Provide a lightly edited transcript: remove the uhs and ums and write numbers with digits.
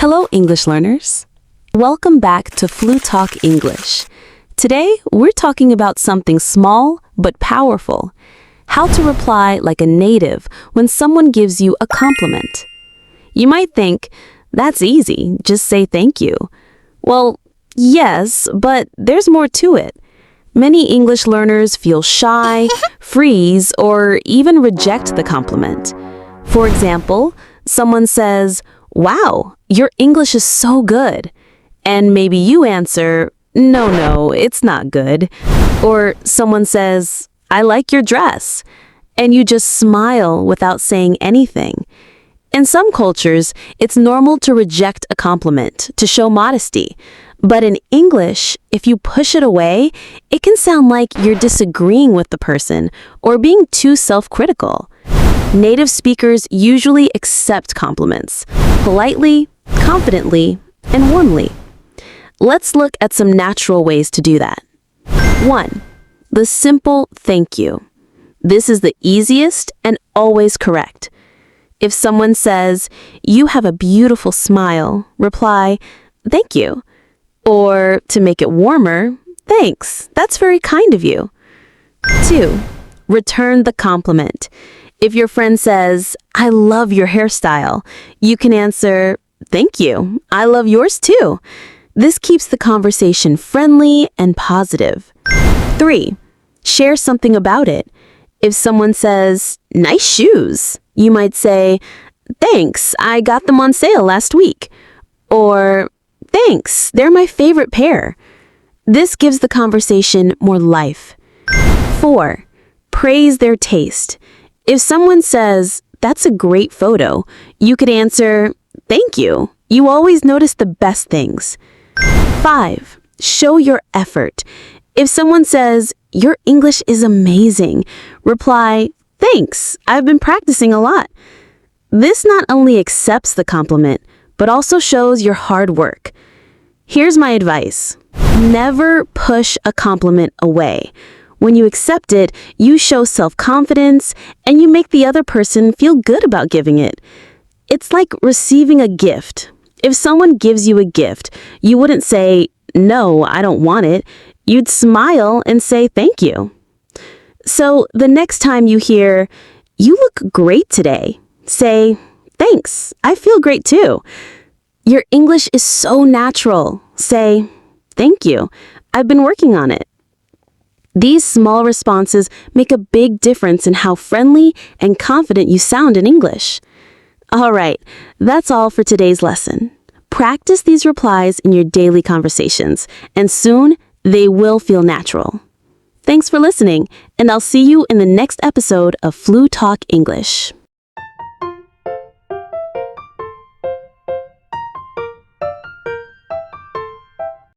Hello, English learners. Welcome back to Flutalk English. Today, we're talking about something small but powerful. How to reply like a native when someone gives you a compliment. You might think, that's easy, just say thank you. Well, yes, but there's more to it. Many English learners feel shy, freeze, or even reject the compliment. For example, someone says, "Wow, your English is so good." And maybe you answer, No, it's not good." Or someone says, "I like your dress." And you just smile without saying anything. In some cultures, it's normal to reject a compliment to show modesty. But in English, if you push it away, it can sound like you're disagreeing with the person or being too self-critical. Native speakers usually accept compliments, politely, confidently, and warmly. Let's look at some natural ways to do that. 1. The simple thank you. This is the easiest and always correct. If someone says, "You have a beautiful smile," reply, "Thank you." Or, to make it warmer, "Thanks, that's very kind of you." 2. Return the compliment. If your friend says, "I love your hairstyle," you can answer, "Thank you, I love yours too." This keeps the conversation friendly and positive. 3. Share something about it. If someone says, "Nice shoes," you might say, "Thanks, I got them on sale last week." Or, "Thanks, they're my favorite pair." This gives the conversation more life. 4. Praise their taste. If someone says, "That's a great photo," you could answer, "Thank you. You always notice the best things." 5. Show your effort. If someone says, "Your English is amazing," reply, "Thanks, I've been practicing a lot." This not only accepts the compliment, but also shows your hard work. Here's my advice. Never push a compliment away. When you accept it, you show self-confidence and you make the other person feel good about giving it. It's like receiving a gift. If someone gives you a gift, you wouldn't say, "No, I don't want it." You'd smile and say thank you. So the next time you hear, "You look great today," say, "Thanks, I feel great too." Your English is so natural. Say, "Thank you, I've been working on it." These small responses make a big difference in how friendly and confident you sound in English. All right, that's all for today's lesson. Practice these replies in your daily conversations, and soon they will feel natural. Thanks for listening, and I'll see you in the next episode of Flutalk English.